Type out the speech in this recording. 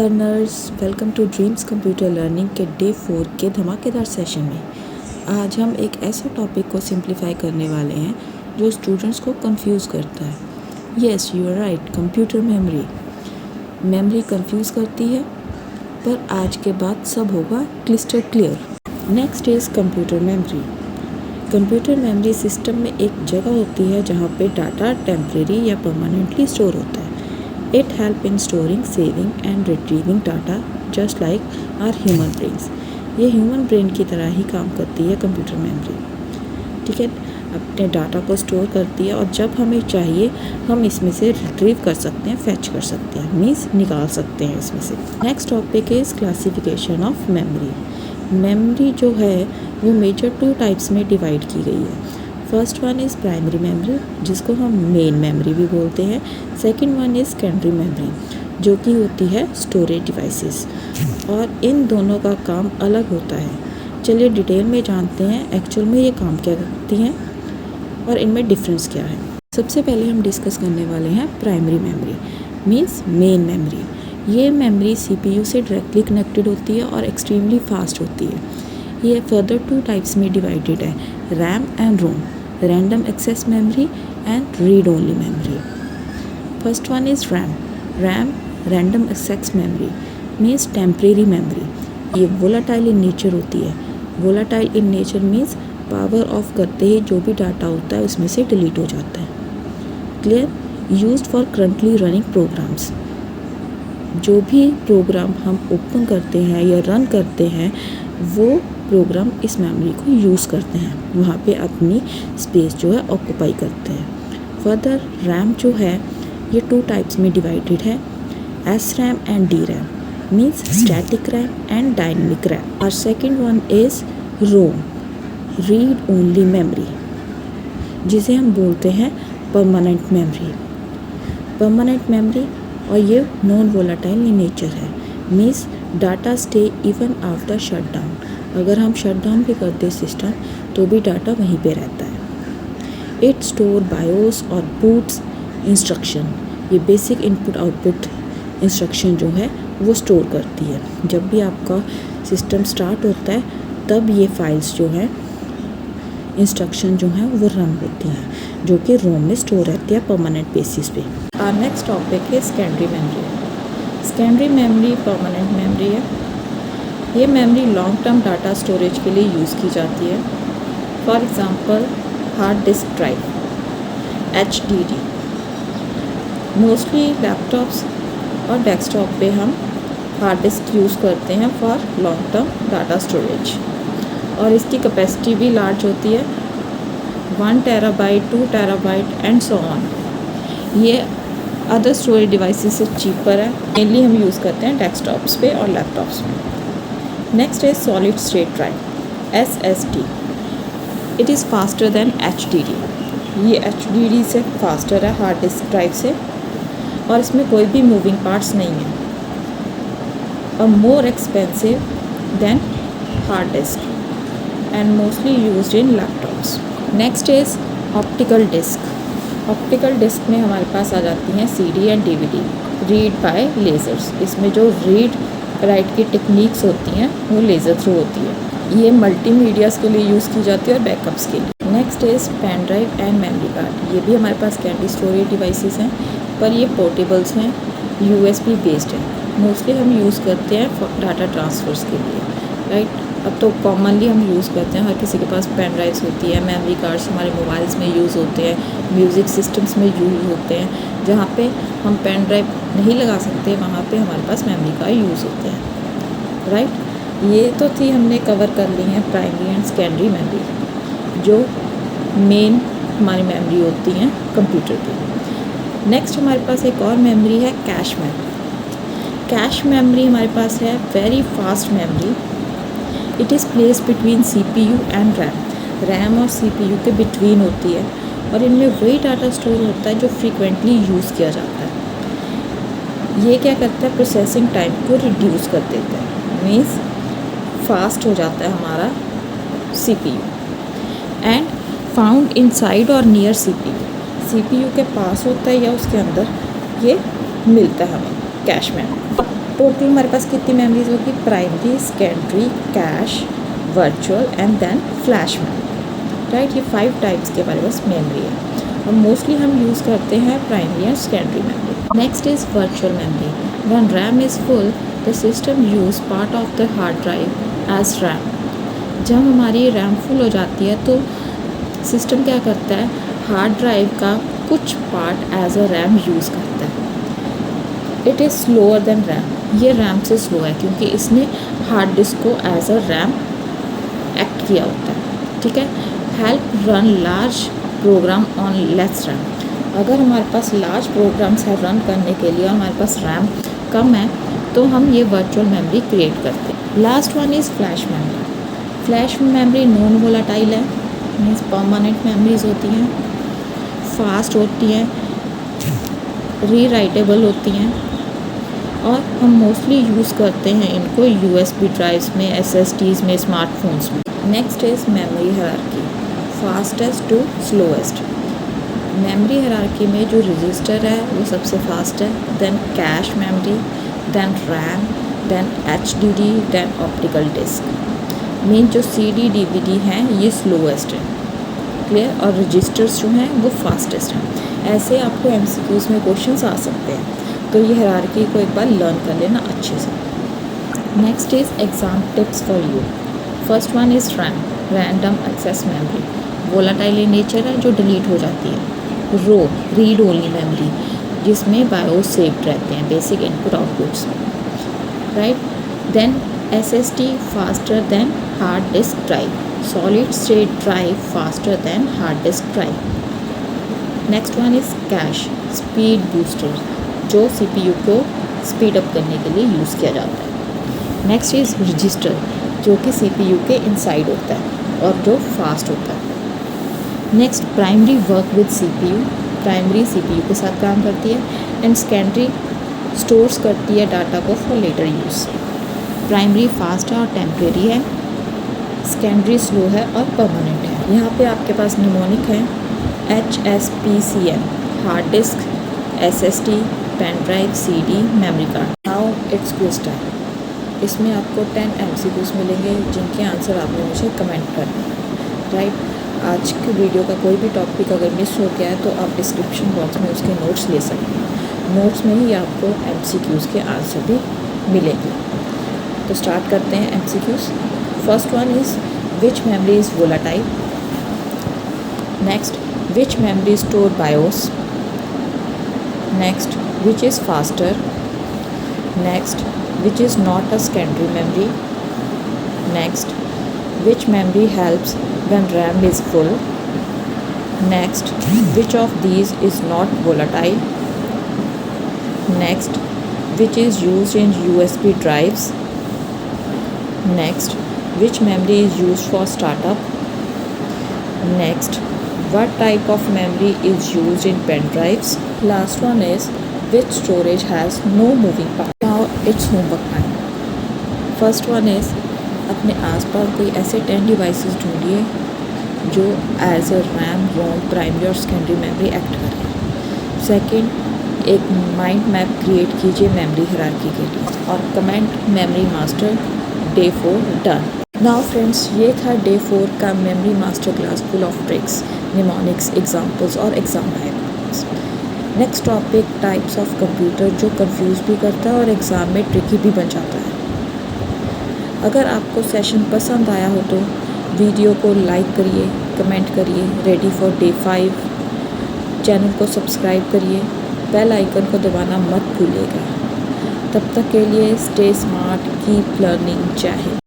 Learners, welcome to Dreams Computer Learning के day 4 के धमाकेदार सेशन में। आज हम एक ऐसे टॉपिक को सिंप्लीफाई करने वाले हैं जो स्टूडेंट्स को कंफ्यूज करता है। Yes, you are right, computer memory confuse करती है, पर आज के बाद सब होगा क्लिस्टर clear. Next is computer memory. Computer memory system में एक जगह होती है जहाँ पे डाटा टेम्परेरी या परमानेंटली स्टोर होता है। It help in storing, saving and retrieving data just like our human brains. ये ह्यूमन ब्रेन की तरह ही काम करती है कंप्यूटर मेमोरी। ठीक है, अपने डाटा को स्टोर करती है और जब हमें चाहिए हम इसमें से रिट्रीव कर सकते हैं, फैच कर सकते हैं, मीन्स निकाल सकते हैं इसमें से। Next topic is classification of memory. Memory जो है वो मेजर 2 टाइप्स में डिवाइड की गई है। First one is primary memory, जिसको हम मेन मेमोरी भी बोलते हैं। Second one is secondary memory, जो कि होती है स्टोरेज डिवाइसेस, और इन दोनों का काम अलग होता है। चलिए डिटेल में जानते हैं एक्चुअल में ये काम क्या करती हैं और इनमें डिफरेंस क्या है। सबसे पहले हम डिस्कस करने वाले हैं primary memory, means main memory. ये मेमोरी CPU से डायरेक्टली कनेक्टेड होती है और एक्सट्रीमली फास्ट होती है। ये फर्दर 2 टाइप्स में डिवाइडेड है, RAM and ROM, random access memory and read only memory. First one is RAM random access memory means temporary memory. ये वोलाटाइल इन नेचर होती है। Volatile in nature means power off करते ही जो भी data होता है उसमें से डिलीट हो जाता है। Clear? Used for currently running programs. जो भी प्रोग्राम हम ओपन करते हैं या रन करते हैं वो प्रोग्राम इस मेमोरी को यूज़ करते हैं, वहाँ पे अपनी स्पेस जो है ऑक्यूपाई करते हैं। फर्दर रैम जो है ये 2 टाइप्स में डिवाइडेड है, SRAM and DRAM, means static RAM and dynamic RAM. और second one is ROM, read only memory, जिसे हम बोलते हैं परमानेंट मेमोरी। परमानेंट मेमोरी और ये नॉन वोलाटाइल इन नेचर है, means data stay even after shutdown. अगर हम शटडाउन भी करते सिस्टम तो भी डाटा वहीं पे रहता है। इट स्टोर बायोस और बूट्स इंस्ट्रक्शन। ये बेसिक इनपुट आउटपुट इंस्ट्रक्शन जो है वो स्टोर करती है। जब भी आपका सिस्टम स्टार्ट होता है तब ये फाइल्स जो है, इंस्ट्रक्शन जो है वो रन होती हैं, जो कि रोम में स्टोर रहती है परमानेंट बेसिस पे। और नेक्स्ट टॉपिक है secondary memory. Secondary memory permanent memory है। ये memory long term data storage के लिए यूज़ की जाती है। For example hard disk drive, HDD। Mostly laptops और डेस्कटॉप पे हम हार्ड डिस्क यूज़ करते हैं for long term data storage, और इसकी कैपेसिटी भी लार्ज होती है, 1 terabyte, 2 terabyte and so on. ये अदर स्टोरेज डिवाइसेस से चीपर है। मेनली हम यूज़ करते हैं डेस्कटॉप्स पे और लैपटॉप्स में। Next is solid state drive, SSD। It is faster than HDD। ये HDD से फास्टर है हार्ड डिस्क ड्राइव से, और इसमें कोई भी मूविंग पार्ट्स नहीं है, और more expensive than hard disk and mostly used in laptops. Next is optical disk. Optical disk में हमारे पास आ जाती हैं CD and DVD, read by lasers. इसमें जो रीड राइट की टेक्निक्स होती हैं वो लेज़र थ्रू होती है। ये मल्टीमीडियाज़ के लिए यूज़ की जाती है और बैकअप्स के लिए। Next is pen drive and memory card. ये भी हमारे पास कैंडी स्टोरेज डिवाइसेस हैं, पर ये पोर्टेबल्स हैं, USB बेस्ड हैं। मोस्टली हम यूज़ करते हैं डाटा ट्रांसफ़र्स के लिए, राइट। अब तो कॉमनली हम यूज़ करते हैं, हर किसी के पास पेन ड्राइव्स होती है। मेमोरी कार्ड्स हमारे मोबाइल्स में यूज़ होते हैं, म्यूज़िक सिस्टम्स में यूज़ होते हैं। जहाँ पे हम पेन ड्राइव नहीं लगा सकते वहाँ पे हमारे पास मेमोरी कार्ड यूज़ होते हैं, राइट। ये तो थी, हमने कवर कर ली हैं प्राइमरी एंड सेकेंडरी मेमोरी, जो मेन हमारी मेमोरी होती हैं कंप्यूटर की। नेक्स्ट हमारे पास एक और मेमोरी है कैश मेमोरी। कैश मेमोरी हमारे पास है very fast memory. It is place between CPU and RAM और CPU के बिटवीन होती है, और इनमें वही डाटा स्टोर होता है जो फ्रीक्वेंटली यूज़ किया जाता है। ये क्या करता है, प्रोसेसिंग टाइम को रिड्यूस कर देता है, मीन्स फास्ट हो जाता है हमारा CPU। एंड फाउंड इनसाइड और नियर CPU के पास होता है या उसके अंदर ये मिलता है हमें कैश मेमोरी। टोटल हमारे पास कितनी मेमोरीज होगी, primary, secondary, cache, virtual and then flash memory, right. ये 5 टाइप्स के हमारे पास मेमोरी है और मोस्टली हम यूज़ करते हैं प्राइमरी और secondary memory. Next is virtual memory. When RAM is full the system use part of the hard drive as RAM. जब हमारी रैम फुल हो जाती है तो सिस्टम क्या करता है, हार्ड ड्राइव का कुछ part as a RAM use करता है। It is slower than RAM, ये रैम से स्लो है क्योंकि इसने हार्ड डिस्क को एज अ रैम एक्ट किया होता है, ठीक है। Help run large program on less RAM. अगर हमारे पास लार्ज प्रोग्राम्स है रन करने के लिए और हमारे पास रैम कम है तो हम ये वर्चुअल मेमोरी क्रिएट करते हैं। Last one is flash memory. Flash memory non volatile है, मीन्स परमानेंट मेमोरीज होती हैं, फास्ट होती हैं, रीराइटेबल होती हैं और हम मोस्टली यूज़ करते हैं इनको USB ड्राइव्स में, SSDs में, स्मार्टफोन्स में। Next is memory hierarchy, fastest to slowest. Memory hierarchy में जो रजिस्टर है वो सबसे फास्ट है, then cache memory, then RAM, then HDD, then optical disk. Mean जो CD DVD हैं ये स्लोएस्ट है, क्लियर, और रजिस्टर्स जो हैं वो फास्टेस्ट हैं। ऐसे आपको MCQs में क्वेश्चंस आ सकते हैं, तो ये हायरार्की को एक बार लर्न कर लेना अच्छे से। Next is exam tips for you. First one is RAM, random access memory, volatile in nature है जो डिलीट हो जाती है। रो, रीड ओनली मेमोरी, जिसमें बायोस सेव्ड रहते हैं, basic input outputs, right. Then SSD faster than hard disk drive, solid state drive faster than hard disk drive. Next one is cache, speed booster, जो CPU को speed up करने के लिए use किया जाता है। नेक्स्ट इज़ रजिस्टर, जो कि CPU के इनसाइड होता है और जो फास्ट होता है। Next primary work with CPU, primary CPU के साथ काम करती है एंड सेकेंडरी स्टोर्स करती है डाटा को for later use. Primary fast है और टेम्परेरी है, सेकेंडरी स्लो है और परमानेंट है। यहाँ पे आपके पास निमोनिक है HSPCN, hard disk, SSD, pen drive, CD, memory card. Now it's quiz time. इसमें आपको 10 MCQs मिलेंगे जिनके आंसर आपने मुझे कमेंट करना है, राइट। आज की वीडियो का कोई भी टॉपिक अगर मिस हो गया है तो आप डिस्क्रिप्शन बॉक्स में उसके नोट्स ले सकते हैं, नोट्स में ही आपको MCQs के आंसर भी मिलेंगे। तो स्टार्ट करते हैं MCQs। First one is which memory is volatile. Next, which memory store BIOS. Next, which is faster. Next, which is not a secondary memory. Next, which memory helps when RAM is full. Next, which of these is not volatile. Next, which is used in USB drives. Next, which memory is used for startup. Next, what type of memory is used in pen drives. Last one is which storage has no moving part. Now it's homework time. First one is अपने आसपास कोई ऐसे 10 devices ढूंढिए जो as a RAM, ROM, primary और secondary memory act करें। Second, एक mind map create कीजिए मेमोरी हायरार्की के लिए और comment memory master day 4 done. Now friends, ये था डे 4 का memory master class full of tricks, mnemonics, examples और exam diagrams. Next topic types of computer, जो कंफ्यूज भी करता है और एग्ज़ाम में ट्रिकी भी बन जाता है। अगर आपको सेशन पसंद आया हो तो वीडियो को लाइक करिए, कमेंट करिए। Ready for day 5। चैनल को सब्सक्राइब करिए, बेल आइकन को दबाना मत भूलिएगा। तब तक के लिए स्टे स्मार्ट, कीप लर्निंग, जय हिंद।